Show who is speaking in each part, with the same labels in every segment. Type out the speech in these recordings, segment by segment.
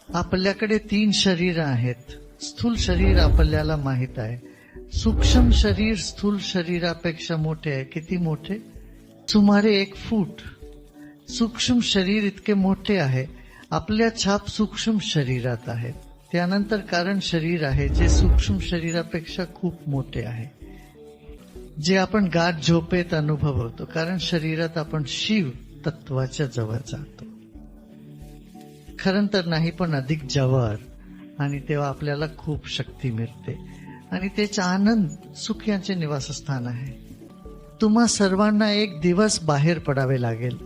Speaker 1: आपल्याकडे 3 शरीर आहेत. स्थूल शरीर आपल्याला माहित आहे. सूक्ष्म शरीर स्थूल शरीरापेक्षा मोठे आहे. किती मोठे? सुमारे 1 फूट. सूक्ष्म शरीर इतके मोठे आहे. आपल्या छाप सूक्ष्म शरीरात आहेत. त्यानंतर कारण शरीर आहे जे सूक्ष्म शरीरापेक्षा खूप मोठे आहे, जे आपण गाढ झोपेत अनुभवतो. कारण शरीरात आपण शिव तत्वाच्या जवळ जातो. खरं तर नाही, पण अधिक जवळ. आणि तेव्हा आपल्याला खूप शक्ती मिळते आणि त्याचा आनंद सुख यांचे निवासस्थान आहे. तुम्हा सर्वांना एक दिवस बाहेर पडावे लागेल.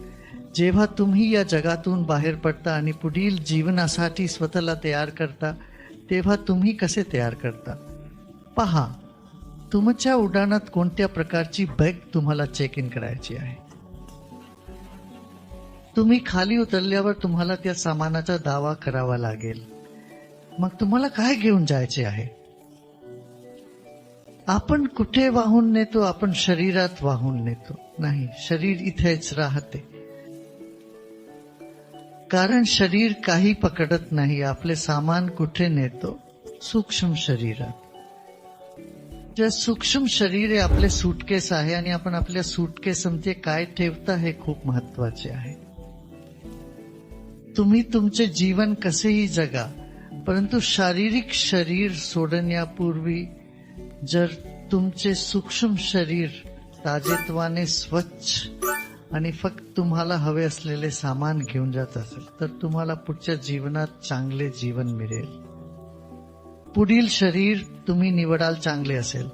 Speaker 1: जेव्हा तुम्ही या जगातून बाहेर पडता आणि पुढील जीवनासाठी स्वतःला तयार करता, तेव्हा तुम्ही कसे तयार करता? पहा, तुमच्या उड्डाणात कोणत्या प्रकारची बॅग तुम्हाला चेक इन करायची आहे. तुम्ही खाली उतरल्यावर तुम्हाला त्या सामानाचा दावा करावा लागेल. मग तुम्हाला काय घेऊन जायचे आहे? आपण कुठे वाहून नेतो? आपण शरीरात वाहून नेतो. नाही, शरीर इथेच राहते. कारण शरीर काही पकडत नाही. आपले सामान कुठे नेतो? सूक्ष्म शरीरात. जे सूक्ष्म शरीर आहे आपले सूटकेस आहे आणि आपण आपल्या सूटकेसमध्ये काय ठेवता हे खूप महत्वाचे आहे. तुम्ही तुमचे जीवन कसेही जगा, परंतु शारीरिक शरीर सोडण्यापूर्वी जर तुमचे सूक्ष्म शरीर ताजेतवाने स्वच्छ आणि फक्त तुम्हाला हवे असलेले सामान घेऊन जात असेल तर तुम्हाला पुढच्या जीवनात चांगले जीवन मिळेल. पुढील शरीर तुम्ही निवडाल चांगले असेल.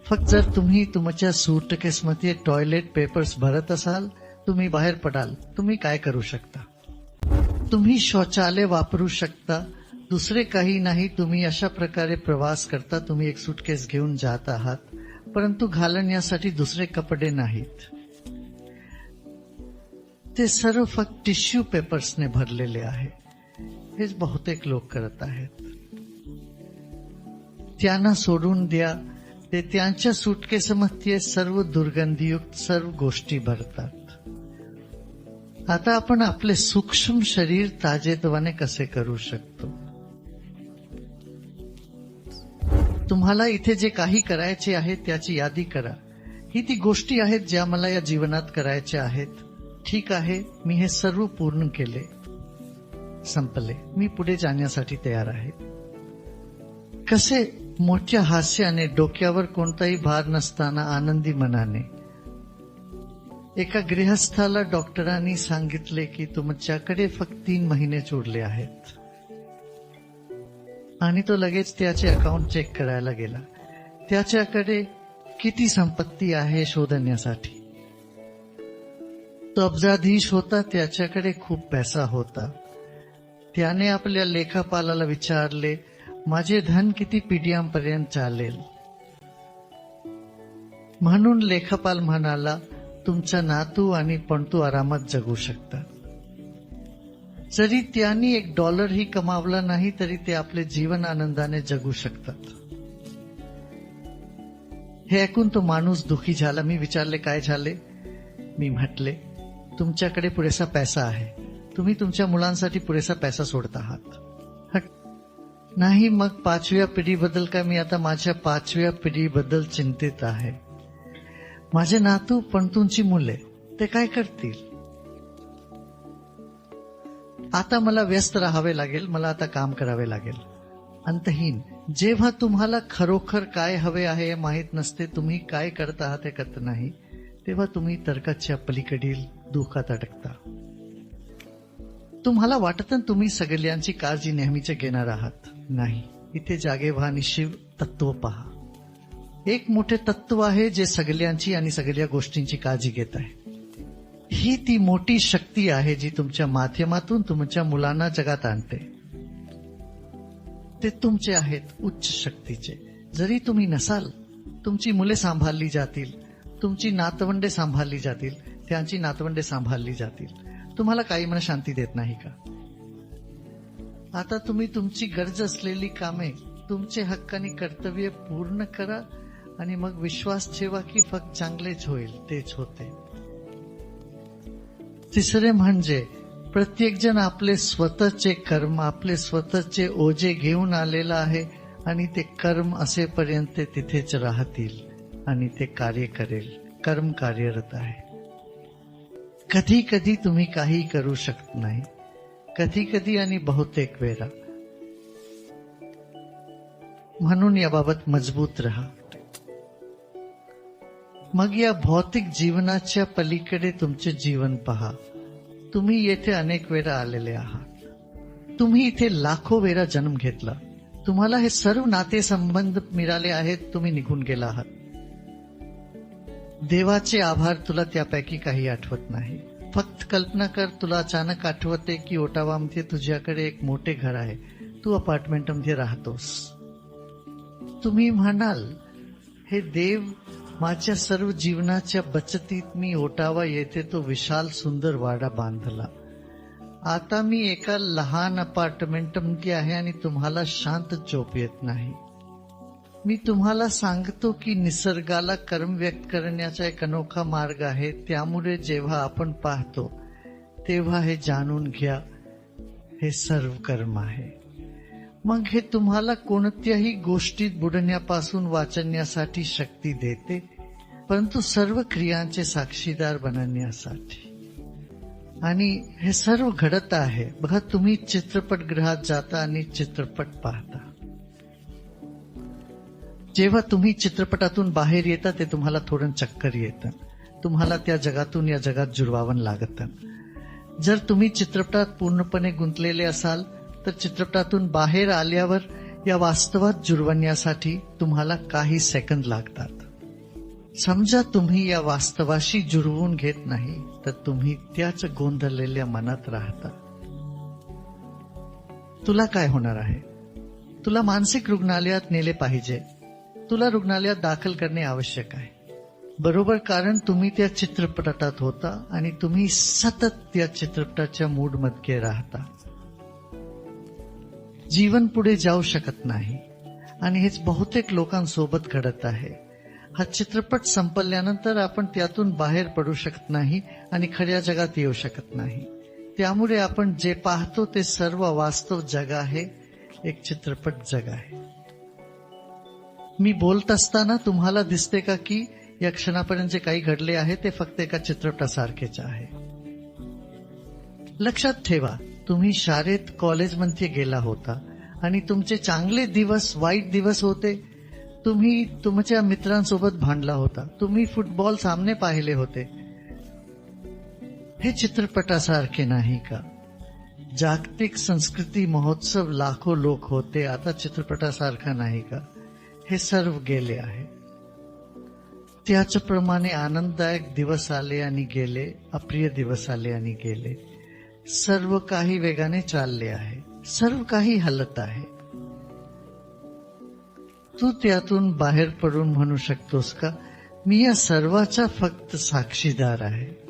Speaker 1: फक्त जर तुम्ही तुमच्या सूटकेसमध्ये टॉयलेट पेपर्स भरत असाल, तुम्ही बाहेर पडाल. तुम्ही काय करू शकता? तुम्ही शौचालय वापरू शकता. दुसरे काही नाही. तुम्ही अशा प्रकारे प्रवास करता. तुम्ही एक सूटकेस घेऊन जात आहात, परंतु घालण्यासाठी दुसरे कपडे नाहीत. ते सर्व फक्त टिश्यू पेपर्सने भरलेले आहे. हेच बहुतेक लोक करत आहेत. त्यांना सोडून द्या. ते त्यांच्या सूटकेसमध्ये सर्व दुर्गंधीयुक्त सर्व गोष्टी भरतात. आता आपण आपले सूक्ष्म शरीर ताजेतवाने कसे करू शकतो? तुम्हाला इथे जे काही करायचे आहे त्याची यादी करा. ही ती गोष्टी आहेत ज्या मला या जीवनात करायच्या आहेत. ठीक आहे, मी हे सर्व पूर्ण केले, संपले. मी पुढे जाण्यासाठी तयार आहे. कसे? मोठ्या हास्याने, डोक्यावर कोणताही भार नसताना, आनंदी मनाने. एका गृहस्थाला डॉक्टरांनी सांगितले की तुमच्याकडे फक्त 3 महिनेच उरले आहेत. आणि तो लगेच त्याचे अकाउंट चेक करायला गेला. त्याच्याकडे किती संपत्ती आहे शोधण्यासाठी. तो अब्जाधीश होता. त्याच्याकडे खूप पैसा होता. त्याने आपल्या लेखापालाला विचारले, माझे धन किती पिढ्यांपर्यंत चालेल? म्हणून लेखापाल म्हणाला, तुमचा नातू आणि पणतू आरामात जगू शकतात. जरी त्यांनी $1 ही कमावला नाही तरी ते आपले जीवन आनंदाने जगू शकतात. हे ऐकून तो माणूस दुःखी झाला. मी विचारले, काय झाले? मी म्हटले, तुमच्याकडे पुरेसा पैसा आहे. तुम्ही तुमच्या मुलांसाठी पुरेसा पैसा सोडत आहात. नाही, मग 5व्या पिढीबद्दल काय? मी आता माझ्या 5व्या पिढीबद्दल चिंतित आहे. माझे नातू पणतूंची मुले ते काय करतील? आता मला व्यस्त राहावे लागेल. मला आता काम करावे लागेल. अंतहीन. जेव्हा तुम्हाला खरोखर काय हवे आहे हे माहीत नसते, तुम्ही काय करत आहात हे कळत नाही, तेव्हा तुम्ही तर्काच्या पलीकडील दुःखात अडकता. तुम्हाला वाटतं तुम्ही सगळ्यांची काळजी नेहमीचे घेणार आहात. नाही, इथे जागे व्हा आणि शिव तत्व पहा. एक मोठे तत्व आहे जे सगळ्यांची आणि सगळ्या गोष्टींची काळजी घेत आहे. ही ती मोठी शक्ती आहे जी तुमच्या माध्यमातून तुमच्या मुलांना जगात आणते. ते तुमचे आहेत, उच्च शक्तीचे. जरी तुम्ही नसाल, तुमची मुले सांभाळली जातील, तुमची नातवंडे सांभाळली जातील, त्यांची नातवंडे सांभाळली जातील. तुम्हाला काही मन शांती देत नाही का? आता तुम्ही तुमची गरज असलेली कामे, तुमचे हक्क आणि कर्तव्य पूर्ण करा आणि मग विश्वास ठेवा की फक्त चांगलेच होईल. तेच होते. तिसरे म्हणजे प्रत्येक जण आपले स्वतःचे कर्म, आपले स्वतःचे ओझे घेऊन आलेला आहे आणि ते कर्म असेपर्यंत तिथेच राहतील आणि ते कार्य करेल. कर्म कार्यरत आहे. कधी कधी तुम्ही काही करू शकत नाही, कधी कधी आणि बहुतेक वेळा. म्हणून याबाबत मजबूत राहा. मग या भौतिक जीवनाच्या पलीकडे तुमचे जीवन पहा. तुम्ही येथे अनेक वेळा आलेले आहात. तुम्ही इथे लाखो वेळा जन्म घेतला. तुम्हाला हे सर्व नातेसंबंध मिळाले आहेत. तुम्ही निघून गेला आहात. देवाचे आभार, तुला त्यापैकी काही आठवत नाही. फक्त कल्पना कर, तुला अचानक आठवते की ओटावामध्ये तुझ्याकडे एक मोठे घर आहे. तू अपार्टमेंटमध्ये राहतोस. तुम्ही म्हणाल, हे देव, माझ्या सर्व जीवनाच्या बचतीत मी ओटावा येथे तो विशाल सुंदर वाडा बांधला. आता मी एका लहान अपार्टमेंटमध्ये आहे आणि तुम्हाला शांत झोप येत नाही. मी तुम्हाला सांगतो की निसर्गाला कर्म व्यक्त करण्याचा एक अनोखा मार्ग आहे. त्यामुळे जेव्हा आपण पाहतो तेव्हा हे जाणून घ्या, हे सर्व कर्म आहे. मग हे तुम्हाला कोणत्याही गोष्टीत बुडण्यापासून वाचण्यासाठी शक्ती देते, परंतु सर्व क्रियांचे साक्षीदार बनण्यासाठी. आणि हे सर्व घडत आहे. बघा, तुम्ही चित्रपटगृहात जाता आणि चित्रपट पाहता. जेव्हा तुम्ही चित्रपटातून बाहेर येता ते तुम्हाला थोडं चक्कर येतं. तुम्हाला त्या जगातून या जगात जुळवावं लागतं. जर तुम्ही चित्रपटात पूर्णपणे गुंतलेले असाल तर चित्रपटातून बाहेर आल्यावर या वास्तवात जुळवण्यासाठी तुम्हाला काही सेकंद लागतात. समजा तुम्ही या वास्तवाशी जुळवून घेत नाही तर तुम्ही त्याच गोंधळलेल्या मनात राहता. तुला काय होणार आहे? तुला मानसिक रुग्णालयात नेले पाहिजे. तुला रुग्णालयात दाखल करणे आवश्यक आहे. बरोबर, कारण तुम्ही त्या चित्रपटात होता आणि तुम्ही सतत त्या चित्रपटाच्या मूडमध्ये राहता. जीवन पुढे जाऊ शकत नाही आणि हेच बहुतेक लोकांसोबत घडत आहे. हा चित्रपट संपल्यानंतर आपण त्यातून बाहेर पडू शकत नाही आणि खऱ्या जगात येऊ शकत नाही. त्यामुळे आपण जे पाहतो ते सर्व वास्तव जग आहे, एक चित्रपट जग आहे. मी बोलत असताना तुम्हाला दिसते का की या क्षणापर्यंत जे काही घडले आहे ते फक्त एका चित्रपटासारखेच आहे. लक्षात ठेवा, तुम्ही शाळेत कॉलेजमध्ये गेला होता आणि तुमचे चांगले दिवस वाईट दिवस होते. तुम्ही तुमच्या मित्रांसोबत भांडला होता. तुम्ही फुटबॉल सामने पाहिले होते. हे चित्रपटासारखे नाही का? जागतिक संस्कृती महोत्सव लाखो लोक होते. आता चित्रपटासारखा नाही का? हे सर्व गेले आहे. त्याचप्रमाणे आनंददायक दिवस आले आणि गेले, अप्रिय दिवस आले आणि गेले. सर्व काही वेगाने चालले आहे. सर्व काही हलत आहे. तू त्यातून बाहेर पडून म्हणू शकतोस का, मी या सर्वाचा फक्त साक्षीदार आहे.